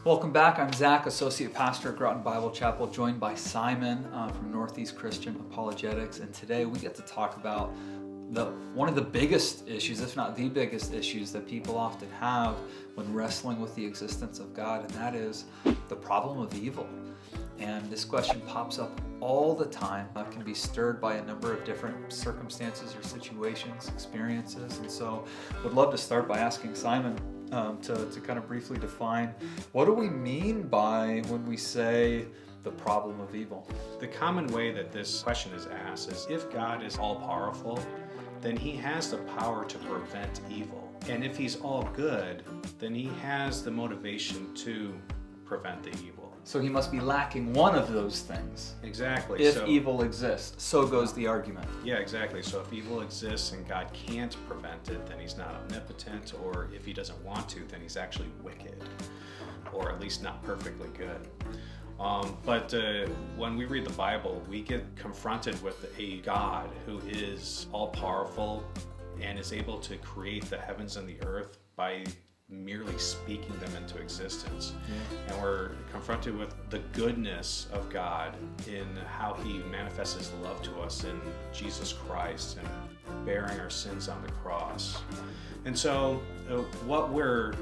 Welcome back. I'm Zak, Associate Pastor at Groton Bible Chapel, joined by Simon from Northeast Christian Apologetics. And today we get to talk about one of the biggest issues, if not the biggest issues, that people often have when wrestling with the existence of God, and that is the problem of evil. And this question pops up all the time. It can be stirred by a number of different circumstances or situations, experiences. And so would love to start by asking Simon to kind of briefly define, what do we mean by when we say the problem of evil? The common way that this question is asked is, if God is all-powerful, then he has the power to prevent evil. And if he's all good, then he has the motivation to prevent the evil. So he must be lacking one of those things. Exactly. If evil exists, so goes the argument. Yeah, exactly. So if evil exists and God can't prevent it, then he's not omnipotent, or if he doesn't want to, then he's actually wicked, or at least not perfectly good. But when we read the Bible, we get confronted with a God who is all-powerful and is able to create the heavens and the earth by merely speaking them into existence. And we're confronted with the goodness of God in how he manifests his love to us in Jesus Christ and bearing our sins on the cross. And so what we're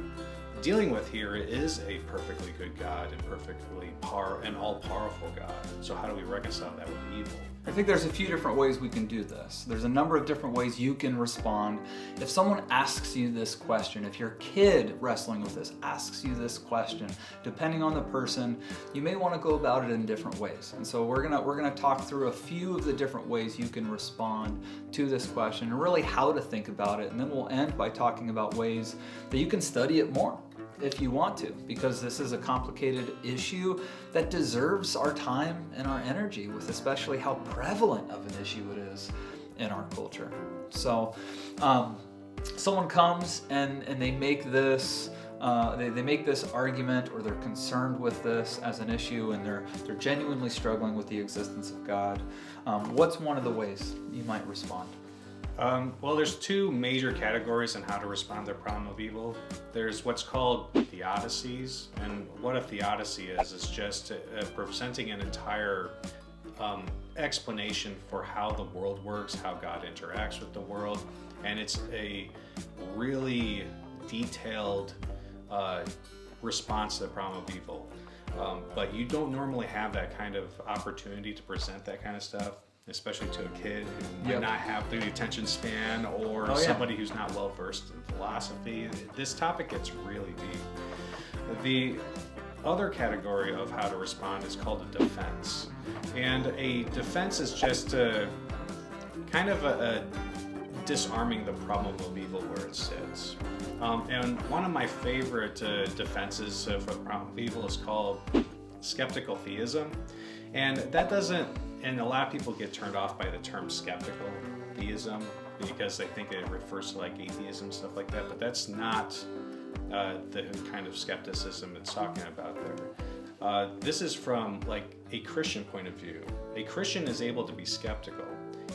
dealing with here is a perfectly good God and perfectly all-powerful God. So how do we reconcile that with evil? I think there's a few different ways we can do this. There's a number of different ways you can respond. If someone asks you this question, if your kid wrestling with this asks you this question, depending on the person, you may want to go about it in different ways. And so we're gonna talk through a few of the different ways you can respond to this question and really how to think about it. And then we'll end by talking about ways that you can study it more if you want to, because this is a complicated issue that deserves our time and our energy, with especially how prevalent of an issue it is in our culture. So someone comes and they make this they make this argument, or they're concerned with this as an issue, and they're genuinely struggling with the existence of God. What's one of the ways you might respond? Well, there's two major categories on how to respond to the problem of evil. There's what's called theodicies, and what a theodicy is just presenting an entire explanation for how the world works, how God interacts with the world, and it's a really detailed response to the problem of evil. But you don't normally have that kind of opportunity to present that kind of stuff, especially to a kid who might not have the attention span, or somebody who's not well versed in philosophy. This topic gets really deep. The other category of how to respond is called a defense. And a defense is just kind of a disarming the problem of evil where it sits. And one of my favorite defenses of a problem of evil is called skeptical theism. And that doesn't, and a lot of people get turned off by the term skeptical theism because they think it refers to like atheism and stuff like that, but that's not the kind of skepticism it's talking about there. This is from like a Christian point of view. A Christian is able to be skeptical.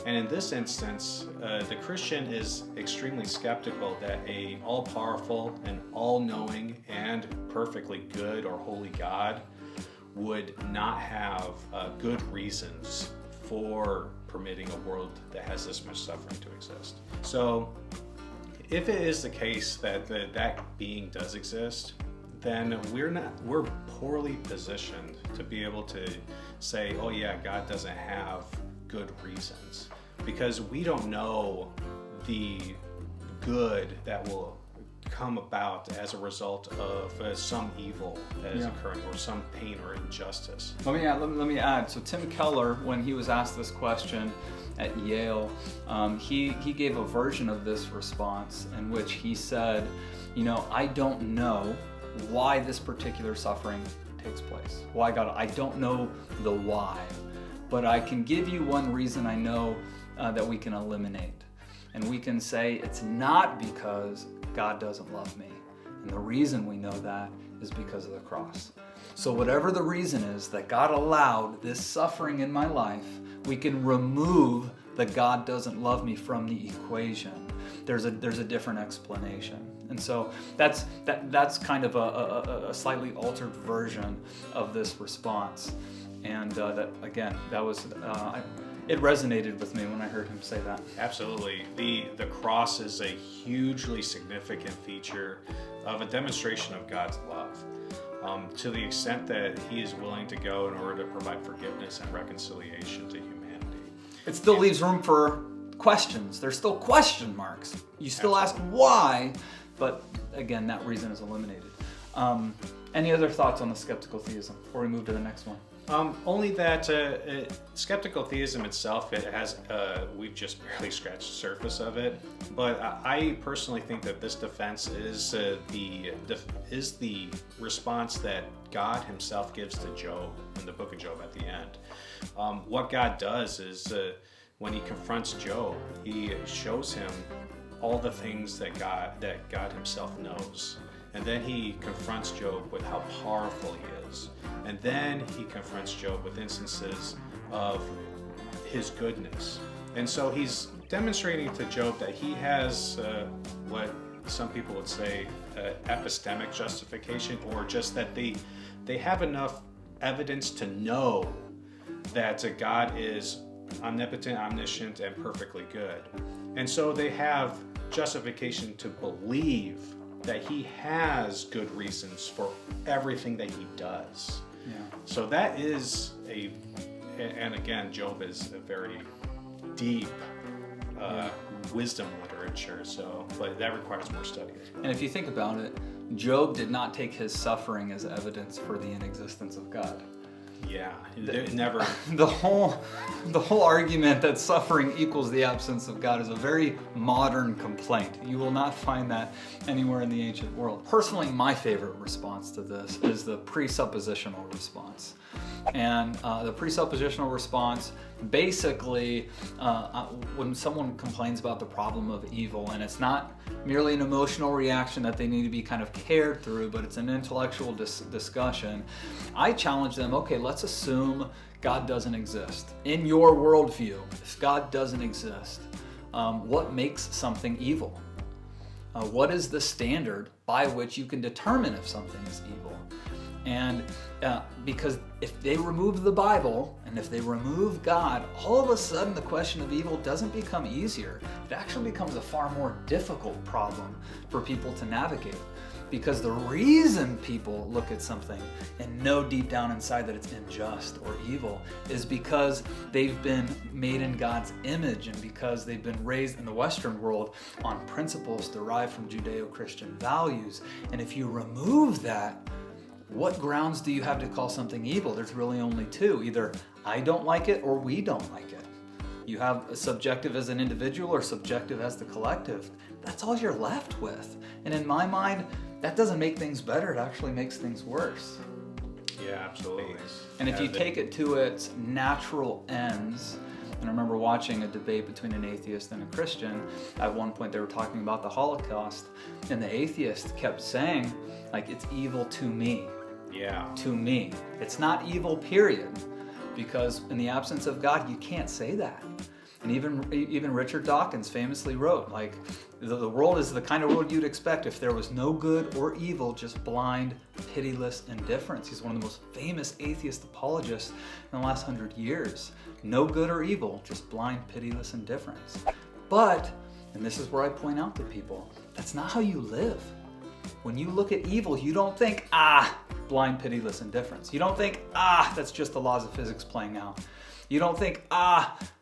And in this instance, the Christian is extremely skeptical that a all-powerful and all-knowing and perfectly good or holy God would not have good reasons for permitting a world that has this much suffering to exist. So if it is the case that that being does exist, then we're poorly positioned to be able to say, oh yeah, God doesn't have good reasons, because we don't know the good that will come about as a result of some evil that is occurring, or some pain or injustice. Let me add. So Tim Keller, when he was asked this question at Yale, he gave a version of this response in which he said, I don't know why this particular suffering takes place. Why God? I don't know the why, but I can give you one reason I know that we can eliminate. And we can say it's not because God doesn't love me. And the reason we know that is because of the cross. So whatever the reason is that God allowed this suffering in my life, we can remove the God doesn't love me from the equation. There's a different explanation. And so that's kind of a slightly altered version of this response. And that was it resonated with me when I heard him say that. Absolutely. The cross is a hugely significant feature of a demonstration of God's love, to the extent that he is willing to go in order to provide forgiveness and reconciliation to humanity. It still leaves room for questions. There's still question marks. You still ask why, but again, that reason is eliminated. Any other thoughts on the skeptical theism before we move to the next one? Only that skeptical theism itself, it has we've just barely scratched the surface of it. But I personally think that this defense is the response that God Himself gives to Job in the book of Job at the end. What God does is when He confronts Job, He shows him all the things that God Himself knows. And then he confronts Job with how powerful he is. And then he confronts Job with instances of his goodness. And so he's demonstrating to Job that he has what some people would say epistemic justification, or just that they have enough evidence to know that God is omnipotent, omniscient, and perfectly good. And so they have justification to believe that he has good reasons for everything that he does. Yeah. So that is and again, Job is a very deep wisdom literature, but that requires more study. And if you think about it, Job did not take his suffering as evidence for the inexistence of God. Yeah, never. The whole argument that suffering equals the absence of God is a very modern complaint. You will not find that anywhere in the ancient world. Personally, my favorite response to this is the presuppositional response. And the presuppositional response, basically, when someone complains about the problem of evil, and it's not merely an emotional reaction that they need to be kind of cared through, but it's an intellectual discussion, I challenge them, okay, let's assume God doesn't exist. In your worldview, if God doesn't exist, what makes something evil? What is the standard by which you can determine if something is evil? And because if they remove the Bible and if they remove God, all of a sudden the question of evil doesn't become easier. It actually becomes a far more difficult problem for people to navigate. Because the reason people look at something and know deep down inside that it's unjust or evil is because they've been made in God's image, and because they've been raised in the Western world on principles derived from Judeo-Christian values. And if you remove that, what grounds do you have to call something evil? There's really only two. Either I don't like it or we don't like it. You have a subjective as an individual or subjective as the collective. That's all you're left with. And in my mind, that doesn't make things better. It actually makes things worse. Yeah, absolutely. And if you take it to its natural ends, and I remember watching a debate between an atheist and a Christian. At one point they were talking about the Holocaust, and the atheist kept saying, like, it's evil to me. Yeah. To me. It's not evil, period. Because in the absence of God, you can't say that. And even Richard Dawkins famously wrote, like, the world is the kind of world you'd expect if there was no good or evil, just blind, pitiless indifference. He's one of the most famous atheist apologists in the last 100 years. No good or evil, just blind, pitiless indifference. But, and this is where I point out to people, that's not how you live. When you look at evil, you don't think, blind, pitiless indifference. You don't think, that's just the laws of physics playing out. You don't think,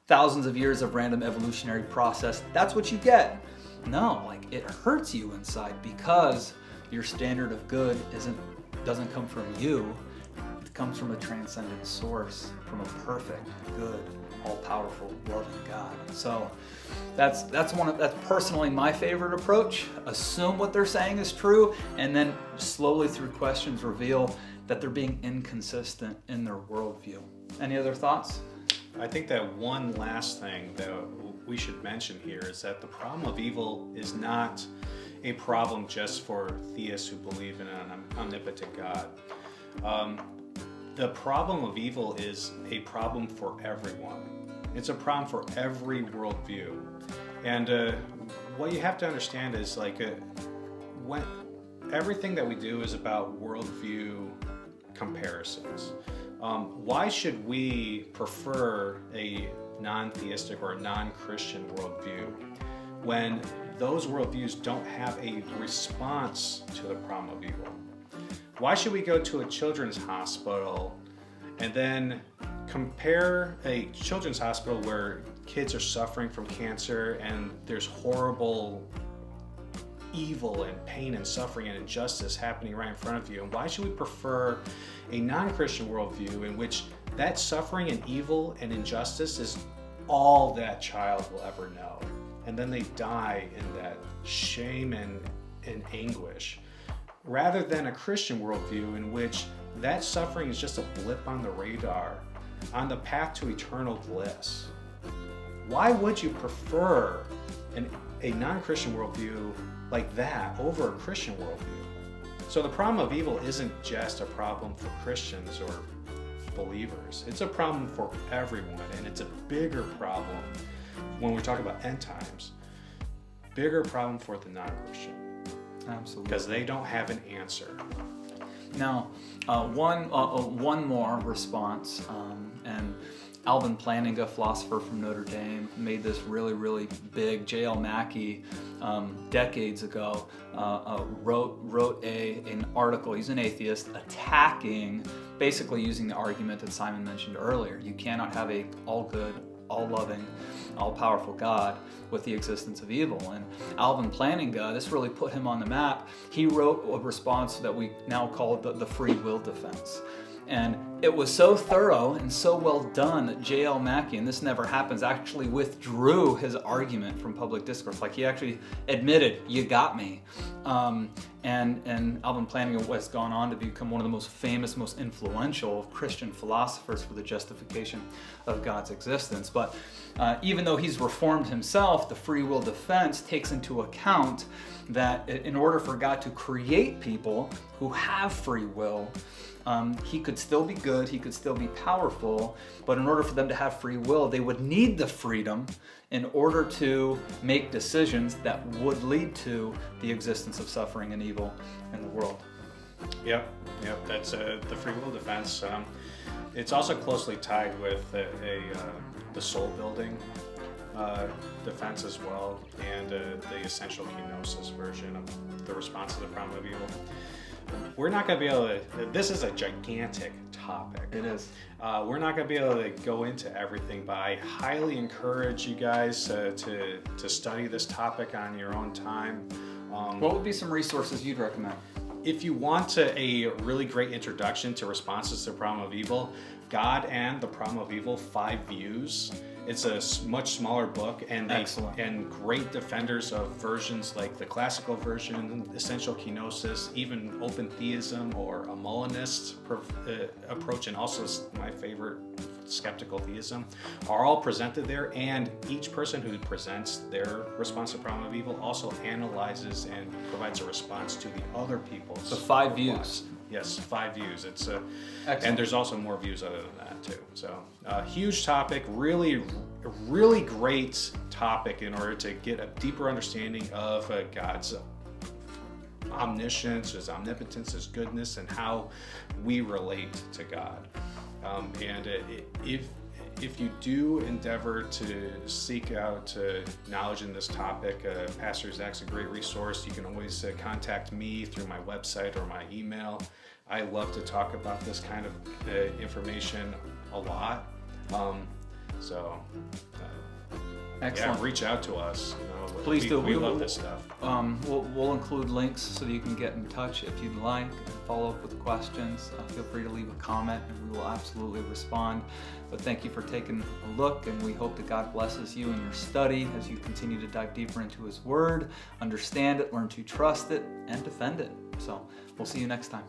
thousands of years of random evolutionary process. That's what you get. No, like, it hurts you inside because your standard of good doesn't come from you. It comes from a transcendent source, from a perfect, good, all-powerful, loving God. So that's personally my favorite approach. Assume what they're saying is true, and then slowly through questions reveal that they're being inconsistent in their worldview. Any other thoughts? I think that one last thing that we should mention here is that the problem of evil is not a problem just for theists who believe in an omnipotent God. The problem of evil is a problem for everyone. It's a problem for every worldview. And what you have to understand is, like, when everything that we do is about worldview comparisons, why should we prefer a non-theistic or non-Christian worldview when those worldviews don't have a response to the problem of evil? Why should we go to a children's hospital and then compare a children's hospital where kids are suffering from cancer and there's horrible evil and pain and suffering and injustice happening right in front of you? And why should we prefer a non-Christian worldview in which that suffering and evil and injustice is all that child will ever know? And then they die in that shame and anguish, rather than a Christian worldview in which that suffering is just a blip on the radar on the path to eternal bliss. Why would you prefer a non-Christian worldview like that over a Christian worldview? So the problem of evil isn't just a problem for Christians or believers. It's a problem for everyone, and it's a bigger problem when we talk about end times. Bigger problem for the non-Christian. Absolutely. Because they don't have an answer. Now, one more response, and Alvin Plantinga, a philosopher from Notre Dame, made this really big. J.L. Mackie, decades ago, wrote an article. He's an atheist, attacking, basically using the argument that Simon mentioned earlier. You cannot have a all-good, all-loving, all-powerful God with the existence of evil. And Alvin Plantinga, this really put him on the map. He wrote a response that we now call the free will defense. And it was so thorough and so well done that J.L. Mackie, and this never happens, actually withdrew his argument from public discourse. Like, he actually admitted, you got me. And Alvin Plantinga has gone on to become one of the most famous, most influential Christian philosophers for the justification of God's existence. But even though he's reformed himself, the free will defense takes into account that in order for God to create people who have free will, he could still be good, he could still be powerful, but in order for them to have free will, they would need the freedom in order to make decisions that would lead to the existence of suffering and evil in the world. Yep, that's the free will defense. It's also closely tied with the soul building defense as well, and the essential kenosis version of the response to the problem of evil. We're not going to be able to, this is a gigantic topic. It is. We're not going to be able to go into everything, but I highly encourage you guys to study this topic on your own time. What would be some resources you'd recommend? If you want a really great introduction to responses to the problem of evil, God and the Problem of Evil, 5 Views. It's a much smaller book, and great defenders of versions like the classical version, essential kenosis, even open theism or a Molinist approach, and also my favorite, skeptical theism, are all presented there. And each person who presents their response to the problem of evil also analyzes and provides a response to the other people's. So 5 views. Yes, 5 views. It's and there's also more views other than that too. So huge topic, really great topic in order to get a deeper understanding of God's omniscience, His omnipotence, His goodness, and how we relate to God. And if you do endeavor to seek out knowledge in this topic, Pastor Zak's a great resource. You can always contact me through my website or my email. I love to talk about this kind of information a lot. Excellent. Yeah, reach out to us. Please do. We love this stuff. We'll include links so that you can get in touch if you'd like and follow up with questions. Feel free to leave a comment and we will absolutely respond. But thank you for taking a look, and we hope that God blesses you in your study as you continue to dive deeper into His Word, understand it, learn to trust it, and defend it. So we'll see you next time.